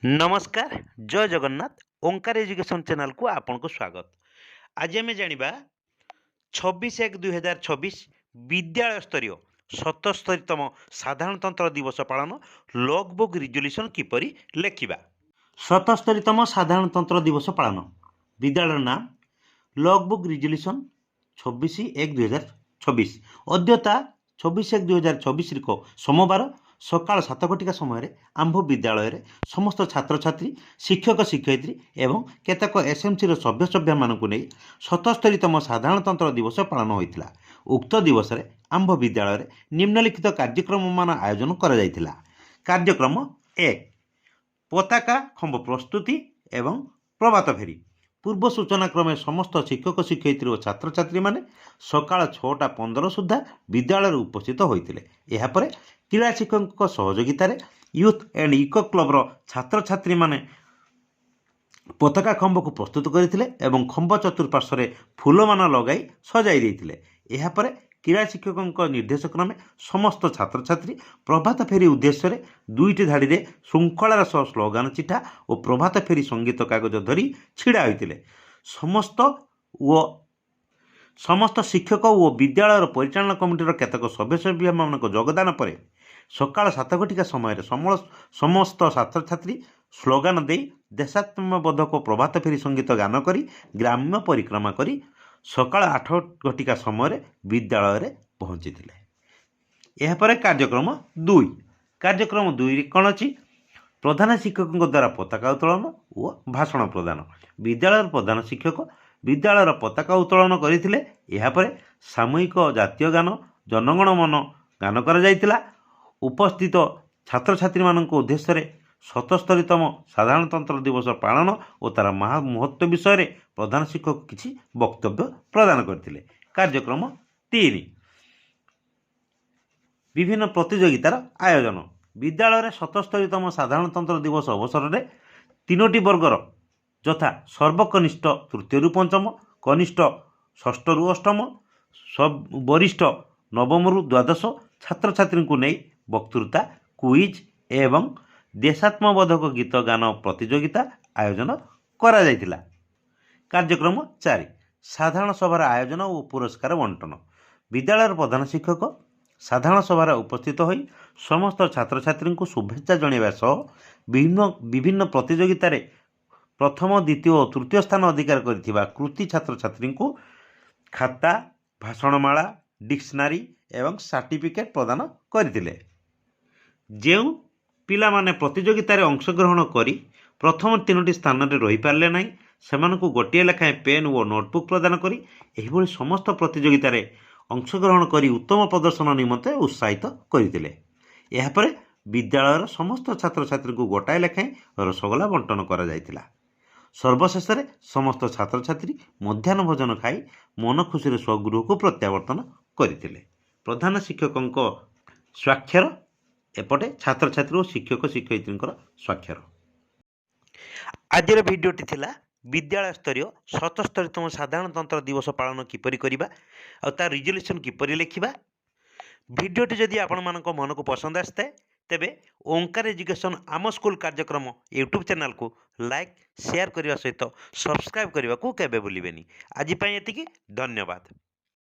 नमस्कार जय जगन्नाथ ओंकार education channel को आपन को स्वागत। आज आम जाना 26/1/2026 विद्यालय स्तरीय 77तम साधारणतंत्र दिवस पालन लगबुक रिजोल्यूशन किपरि लेखिबा। 77तम साधारणतंत्र दिवस पालन विद्यालय नाम लगबुक रिजोल्यूशन 26/1/2026 अद्यता 26/1/2026 को सोमवार सकाल 7 घटिका समय आंभ विद्यालय समस्त छात्र छात्री शिक्षक शिक्षयित्री एवं केतक एसएमसी सभ्य सभ्य मानक नहीं 77तम साधारणतंत्र दिवस पालन होता। उक्त दिवस में आंभ विद्यालय निम्नलिखित कार्यक्रम मान आयोजन करा। कार्यक्रम 1 पताका खंब प्रस्तुति एवं प्रभात फेरी। पूर्व सूचना क्रमे समस्त शिक्षक शिक्षयित्री और छात्र छात्री माने सकाळ 6:15 सुधा विद्यालय उपस्थित होते। यापर क्रीड़ा शिक्षक सहयोगितार यूथ एंड इको क्लब्र छात्र छात्री माने पताका खंब को प्रस्तुत करते एवं खंब चतुर्पार्श्व फूल मान लगाई सजाई देते। यापर क्रीड़ा शिक्षकों निर्देश क्रमे समस्त छात्र छात्री प्रभात फेरी उद्देश्य दुईटी धाड़ी में श्रृंखलार सह स्लोगान चिठा और प्रभात फेरी संगीत कागज धरी छिड़ा होते। समस्त शिक्षक और विद्यालय परिचालन कमिटीर केतक सभ्य सभ्य मान योगदान पर सकाळ 7 घटिका समय समस्त छात्र छात्री स्लोगान दे देशात्मबोधक प्रभात फेरी संगीत गान करी ग्राम्य परिक्रमा करी सकाळ 8 घटिका समय विद्यालय पहुँची। यापर कार्यक्रम 2 कौन अच्छी प्रधान शिक्षकों द्वारा पताका उत्तोलन और भाषण प्रदान। विद्यालय प्रधान शिक्षक विद्यालय पताका उत्तोलन करते। यापर सामूहिक जातीय गान जनगण मन गान करा। उपस्थित छात्र छात्री मान उद्देश्य 77तम साधारणतंत्र दिवस पालन और तार महत्व विषय प्रधान शिक्षक किसी वक्तव्य प्रदान करते। कार्यक्रम 3 विभिन्न प्रतियोगितार आयोजन। विद्यालय 77तम साधारणतंत्र दिवस अवसर में 3टी वर्गर यथा सर्वकनिष्ठ तृतीय रु पंचम, कनिष्ठ षष्ठ रु अष्टम, वरिष्ठ नवम रु द्वादश छात्र छात्री को नहीं वक्तृता क्विज एवं देशात्मबोधक गीत गान प्रतियोगिता आयोजन करा जायतिला। कार्यक्रम 4 साधारण सभार आयोजन और पुरस्कार बंटन। विद्यालय प्रधान शिक्षक साधारण सभार उपस्थित होई समस्त छात्र छात्री को शुभेच्छा जणाइबा सह विभिन्न प्रतियोगिता प्रथम द्वितीय और तृतीय स्थान अधिकार करथिबा कृति छात्र छात्री को खाता भाषणमाला डिक्शनारी एवं सर्टिफिकेट प्रदान करथिले। जो पिला माने प्रतियोगिता अंशग्रहण करी प्रथम 3टी स्थान में रही पारे ना से गोटे लेखाएं पेन और नोटबुक प्रदान करी एहिभଳି समस्त प्रतियोगिता अंशग्रहण करी उत्तम प्रदर्शन निमंते उत्साहित करथिले। यापर विद्यालय समस्त छात्र छात्री को गोटाए लेखाएं रसगोला बंटन करा जायतिला। सर्वशेष समस्त छात्र छात्री मध्याह्न भोजन खाई मन खुशी स्वगृह को प्रत्यावर्तन करथिले। प्रधान शिक्षकों स्वाक्षर एपटे छात्र छात्री और शिक्षक शिक्षयित्री स्वाक्षर। आज भिडियोटी थिला विद्यालय स्तरीय 77तम साधारणतंत्र दिवस पालन किपरि करिबा और तार रिजोल्यूशन किपरि लेखिबा। भिडियोटी जदि आपण मानक मन को पसंद आसता तेबे ओंकार एजुकेशन आम स्कूल कार्यक्रम यूट्यूब चैनल को लाइक शेयर करने सहित सब्सक्राइब करने को केबे भूलिबेनी। आज पई एतिकी धन्यवाद।